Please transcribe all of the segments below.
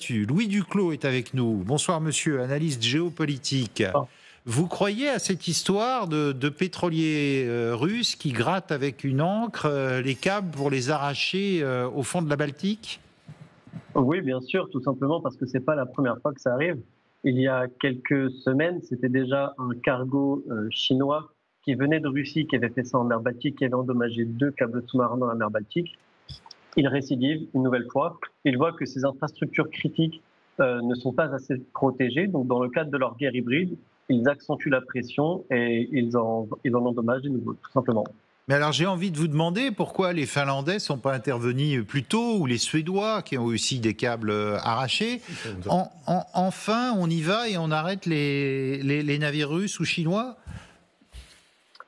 Louis Duclos est avec nous. Bonsoir monsieur, analyste géopolitique. Ah. Vous croyez à cette histoire de pétroliers russes qui grattent avec une ancre les câbles pour les arracher au fond de la Baltique? Oui, bien sûr, tout simplement parce que c'est pas la première fois que ça arrive. Il y a quelques semaines, c'était déjà un cargo chinois qui venait de Russie, qui avait fait ça en mer Baltique, qui avait endommagé 2 câbles sous-marins dans la mer Baltique. Il récidive une nouvelle fois. Il voit que ces infrastructures critiques ne sont pas assez protégées. Donc, dans le cadre de leur guerre hybride, ils accentuent la pression et ils en endommagent de nouveau, tout simplement. Mais alors j'ai envie de vous demander pourquoi les Finlandais ne sont pas intervenus plus tôt, ou les Suédois qui ont aussi des câbles arrachés. Enfin, on y va et on arrête les navires russes ou chinois.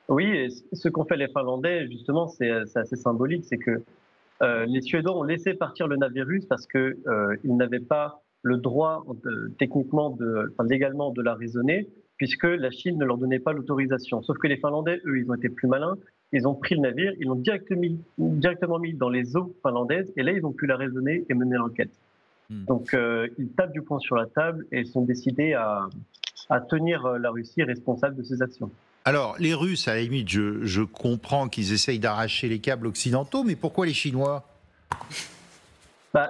Oui, et ce qu'ont fait les Finlandais, justement, c'est assez symbolique. C'est que les Suédois ont laissé partir le navire russe parce qu'ils n'avaient pas le droit techniquement, légalement, de la raisonner, puisque la Chine ne leur donnait pas l'autorisation. Sauf que les Finlandais, eux, ils ont été plus malins. Ils ont pris le navire, ils l'ont directement mis dans les eaux finlandaises, et là, ils ont pu la raisonner et mener l'enquête. Donc, ils tapent du poing sur la table et sont décidés à tenir la Russie responsable de ses actions. Alors, les Russes, à la limite, je comprends qu'ils essayent d'arracher les câbles occidentaux, mais pourquoi les Chinois?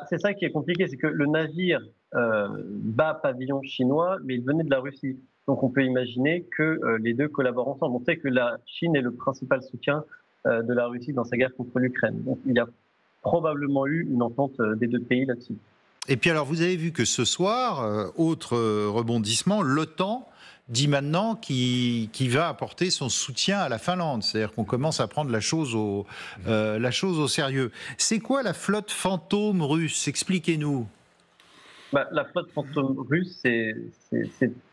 C'est ça qui est compliqué, c'est que le navire bat pavillon chinois, mais il venait de la Russie. Donc on peut imaginer que les deux collaborent ensemble. On sait que la Chine est le principal soutien de la Russie dans sa guerre contre l'Ukraine. Donc il y a probablement eu une entente des deux pays là-dessus. Et puis alors, vous avez vu que ce soir, autre rebondissement, l'OTAN dit maintenant qu'il va apporter son soutien à la Finlande. C'est-à-dire qu'on commence à prendre la chose au sérieux. C'est quoi la flotte fantôme russe? Expliquez-nous. La flotte fantôme russe, c'est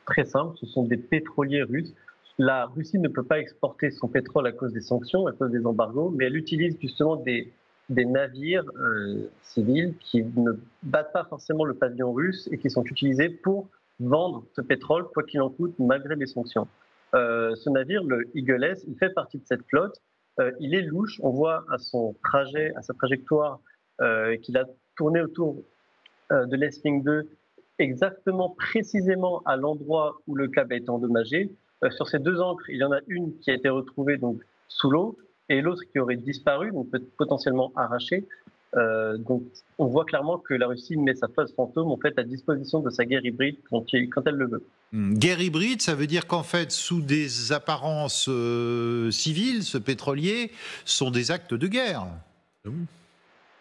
très simple. Ce sont des pétroliers russes. La Russie ne peut pas exporter son pétrole à cause des sanctions, à cause des embargos, mais elle utilise justement des navires civils qui ne battent pas forcément le pavillon russe et qui sont utilisés pour vendre ce pétrole, quoi qu'il en coûte, malgré les sanctions. Ce navire, le Eagle S, il fait partie de cette flotte. Il est louche. On voit à son trajet, à sa trajectoire, qu'il a tourné autour de l'Esling 2, exactement précisément à l'endroit où le câble a été endommagé. Sur ces 2 ancres, il y en a une qui a été retrouvée donc sous l'eau et l'autre qui aurait disparu, donc potentiellement arrachée. Donc on voit clairement que la Russie met sa flotte fantôme en fait à disposition de sa guerre hybride quand elle le veut. Guerre hybride, ça veut dire qu'en fait, sous des apparences civiles, ce pétrolier sont des actes de guerre.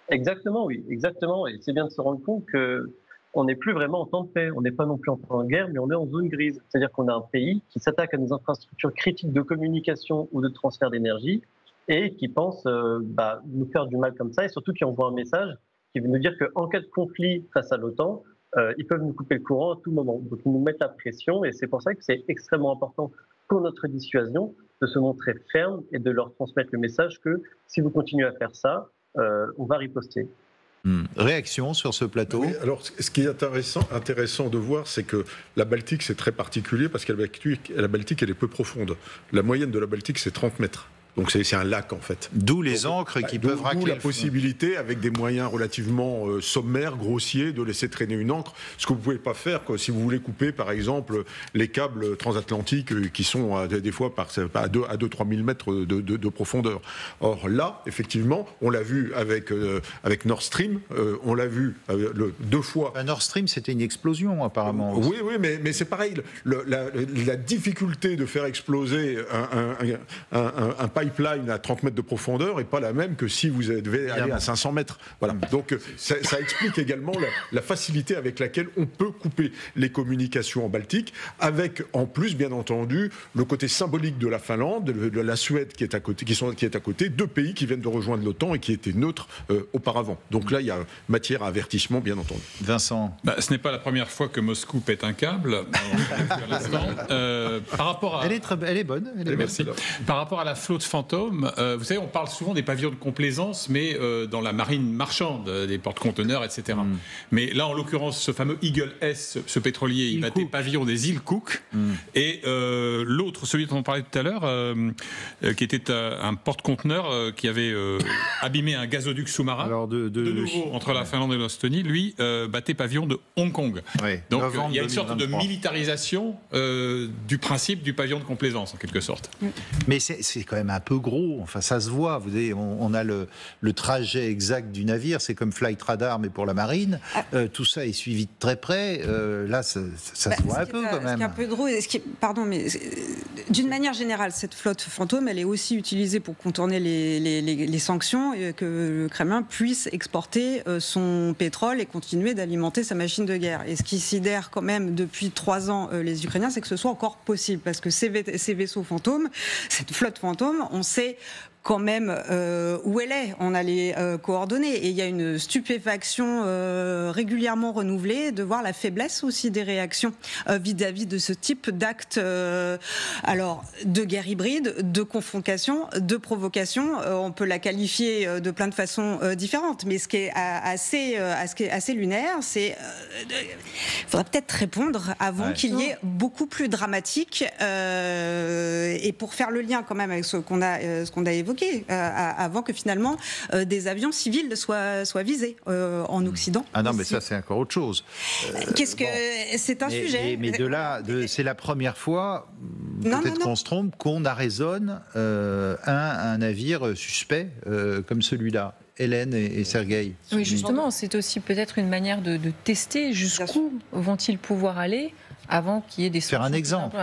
Exactement, oui, exactement. Et c'est bien de se rendre compte que on n'est plus vraiment en temps de paix. On n'est pas non plus en temps de guerre, mais on est en zone grise. C'est-à-dire qu'on a un pays qui s'attaque à nos infrastructures critiques de communication ou de transfert d'énergie et qui pense nous faire du mal comme ça, et surtout qui envoie un message qui veut nous dire qu'en cas de conflit face à l'OTAN, ils peuvent nous couper le courant à tout moment. Donc ils nous mettent la pression, et c'est pour ça que c'est extrêmement important pour notre dissuasion de se montrer ferme et de leur transmettre le message que si vous continuez à faire ça, on va riposter. Réaction sur ce plateau? Oui, alors ce qui est intéressant de voir, c'est que la Baltique, c'est très particulier parce que la Baltique, elle est peu profonde. La moyenne de la Baltique, c'est 30 mètres. Donc c'est un lac en fait. D'où les ancres qui peuvent racler. D'où la possibilité, avec des moyens relativement sommaires, grossiers, de laisser traîner une ancre. Ce que vous ne pouvez pas faire si vous voulez couper par exemple les câbles transatlantiques qui sont des fois à 2-3 000 mètres de profondeur. Or là, effectivement, on l'a vu avec Nord Stream, on l'a vu 2 fois. Nord Stream, c'était une explosion apparemment. Oui, mais c'est pareil. La difficulté de faire exploser un pipeline à 30 mètres de profondeur n'est pas la même que si vous devez aller à 500 mètres. Voilà. Donc ça explique également la facilité avec laquelle on peut couper les communications en Baltique, avec en plus, bien entendu, le côté symbolique de la Finlande, de la Suède qui est à côté, 2 pays qui viennent de rejoindre l'OTAN et qui étaient neutres auparavant. Donc là, il y a matière à avertissement, bien entendu. Vincent, ce n'est pas la première fois que Moscou pète un câble. Par rapport à... elle est bonne. Merci. Par rapport à la flotte fantôme, vous savez, on parle souvent des pavillons de complaisance, mais dans la marine marchande, des porte-conteneurs, etc. Mais là, en l'occurrence, ce fameux Eagle S, ce pétrolier, il battait pavillon des îles Cook. Et l'autre, celui dont on parlait tout à l'heure, qui était un porte-conteneur qui avait abîmé un gazoduc sous-marin, Alors de nouveau entre la Finlande et l'Estonie, lui battait pavillon de Hong Kong. Ouais, Donc novembre il y a une sorte de 2023. militarisation du principe du pavillon de complaisance, en quelque sorte. Mais c'est quand même un peu gros, enfin ça se voit, vous voyez, on a le trajet exact du navire, c'est comme Flight Radar mais pour la marine, tout ça est suivi de très près, là ça se voit un peu quand même. Ce qui est un peu drôle, pardon, mais d'une manière générale, cette flotte fantôme, elle est aussi utilisée pour contourner les sanctions et que le Kremlin puisse exporter son pétrole et continuer d'alimenter sa machine de guerre. Et ce qui sidère quand même depuis 3 ans les Ukrainiens, c'est que ce soit encore possible, parce que ces vaisseaux fantômes, cette flotte fantôme, on sait quand même où elle est, on a les coordonnées, et il y a une stupéfaction régulièrement renouvelée de voir la faiblesse aussi des réactions vis-à-vis de ce type d'actes, alors de guerre hybride, de confrontation, de provocation, on peut la qualifier de plein de façons différentes, mais ce qui est assez lunaire, c'est il faudrait peut-être répondre avant qu'il y ait beaucoup plus dramatique, et pour faire le lien quand même avec ce qu'on a évoqué, avant que finalement des avions civils soient visés en Occident. Ah non, mais ça c'est encore autre chose. C'est un sujet. Mais de là, c'est la première fois, peut-être qu'on se trompe, qu'on arraisonne un navire suspect comme celui-là. Hélène et Sergueï. Oui, justement, c'est aussi peut-être une manière de tester jusqu'où vont-ils pouvoir aller avant qu'il y ait des faire un exemple.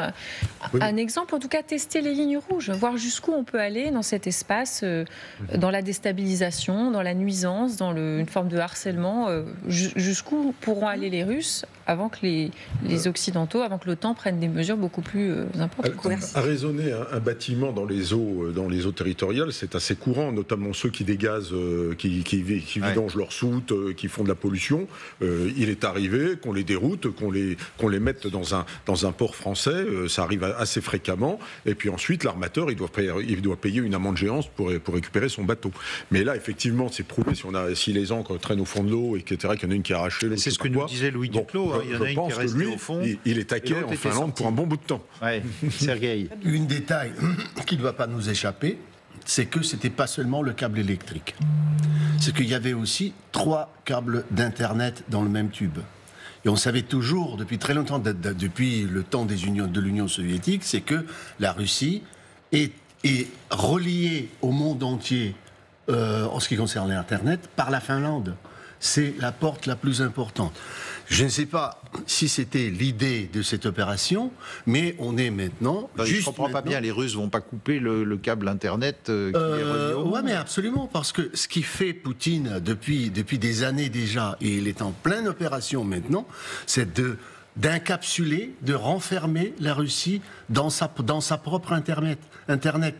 Un exemple, en tout cas, tester les lignes rouges, voir jusqu'où on peut aller dans cet espace, dans la déstabilisation, dans la nuisance, dans une forme de harcèlement, jusqu'où pourront aller les Russes avant que les Occidentaux, avant que l'OTAN prenne des mesures beaucoup plus importantes. Arraisonner un bâtiment dans les eaux territoriales, c'est assez courant, notamment ceux qui dégazent, qui vidangent leur soute, qui font de la pollution. Il est arrivé qu'on les déroute, qu'on les mette dans un port français, ça arrive assez fréquemment, et puis ensuite l'armateur il doit payer une amende géante pour récupérer son bateau. Mais là effectivement c'est prouvé, si les ancres traînent au fond de l'eau, etc., qu'il y en a une qui a arraché l'eau. C'est ce que nous disait Louis Duclos, il y en a une qui est restée au fond. Il est taquet en Finlande pour un bon bout de temps. Ouais. Sergueï. Une détail qui ne doit pas nous échapper, c'est que ce n'était pas seulement le câble électrique. C'est qu'il y avait aussi 3 câbles d'Internet dans le même tube. Et on savait toujours, depuis très longtemps, depuis le temps de l'Union soviétique, c'est que la Russie est reliée au monde entier, en ce qui concerne l'Internet, par la Finlande. C'est la porte la plus importante. Je ne sais pas si c'était l'idée de cette opération, mais on est maintenant... Je ne comprends pas bien, les Russes ne vont pas couper le câble Internet qui est relié au monde. Oui, mais absolument, parce que ce qui fait Poutine depuis des années déjà, et il est en pleine opération maintenant, c'est d'incapsuler, de renfermer la Russie dans sa propre Internet,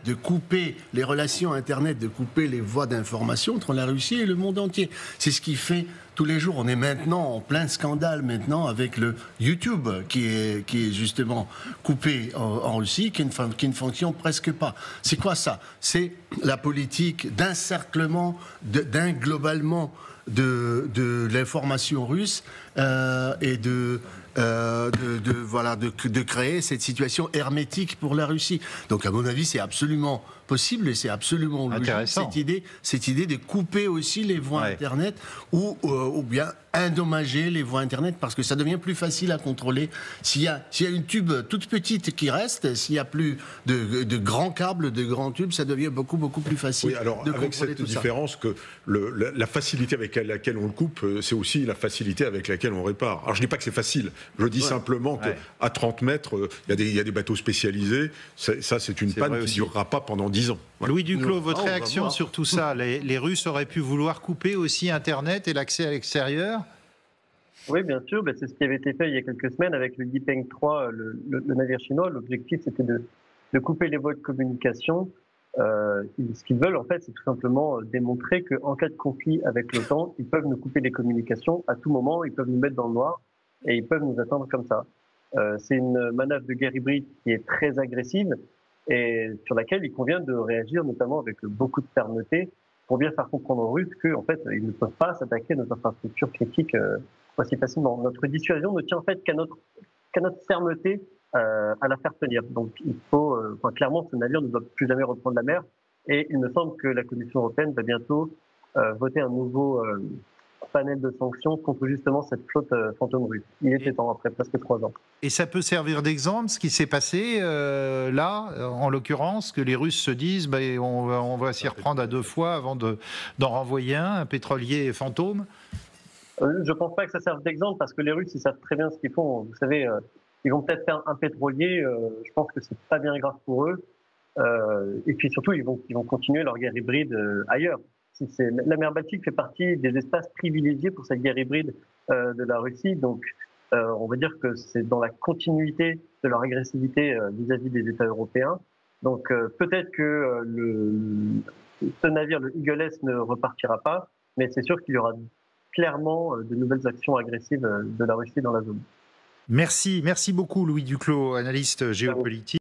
de couper les relations Internet, de couper les voies d'information entre la Russie et le monde entier. C'est ce qui fait tous les jours. On est maintenant en plein scandale maintenant avec le YouTube qui est justement coupé en Russie, qui ne fonctionne presque pas. C'est quoi ça? C'est la politique d'encerclement, d'englobalement de l'information russe et de créer cette situation hermétique pour la Russie. Donc à mon avis c'est absolument possible et c'est absolument logique cette idée de couper aussi les voies Internet ou bien endommager les voies Internet, parce que ça devient plus facile à contrôler. S'il y a une tube toute petite qui reste, s'il n'y a plus de grands câbles, de grands tubes, ça devient beaucoup plus facile de contrôler tout ça. Avec cette différence que la facilité avec laquelle on le coupe, c'est aussi la facilité avec laquelle on répare. Alors je ne dis pas que c'est facile, je dis simplement qu'à 30 mètres, il y a des bateaux spécialisés, ça c'est une panne qui ne durera pas pendant 10 ans. Voilà. Louis Duclos, votre réaction sur tout ça? Les Russes auraient pu vouloir couper aussi Internet et l'accès à l'extérieur? Oui, bien sûr. C'est ce qui avait été fait il y a quelques semaines avec le Yipeng 3, le navire chinois. L'objectif, c'était de couper les voies de communication. Ce qu'ils veulent, en fait, c'est tout simplement démontrer qu'en cas de conflit avec l'OTAN, ils peuvent nous couper les communications à tout moment, ils peuvent nous mettre dans le noir et ils peuvent nous attendre comme ça. C'est une manœuvre de guerre hybride qui est très agressive. et sur laquelle il convient de réagir notamment avec beaucoup de fermeté pour bien faire comprendre aux Russes qu'en fait, ils ne peuvent pas s'attaquer à nos infrastructures critiques aussi facilement. Notre dissuasion ne tient en fait qu'à notre fermeté à la faire tenir. Donc il faut, clairement, ce navire ne doit plus jamais reprendre la mer, et il me semble que la Commission européenne va bientôt voter un nouveau panel de sanctions contre justement cette flotte fantôme russe. Il était temps, après presque 3 ans. Et ça peut servir d'exemple, ce qui s'est passé là, en l'occurrence, que les Russes se disent on va s'y reprendre à 2 fois avant d'en renvoyer un pétrolier fantôme. Je ne pense pas que ça serve d'exemple, parce que les Russes, ils savent très bien ce qu'ils font. Vous savez, ils vont peut-être faire un pétrolier, je pense que c'est pas bien grave pour eux. Et puis surtout, ils vont continuer leur guerre hybride ailleurs. La mer Baltique fait partie des espaces privilégiés pour cette guerre hybride de la Russie. Donc, on va dire que c'est dans la continuité de leur agressivité vis-à-vis des États européens. Donc, peut-être que ce navire, le Eagle S, ne repartira pas, mais c'est sûr qu'il y aura clairement de nouvelles actions agressives de la Russie dans la zone. Merci beaucoup Louis Duclos, analyste géopolitique.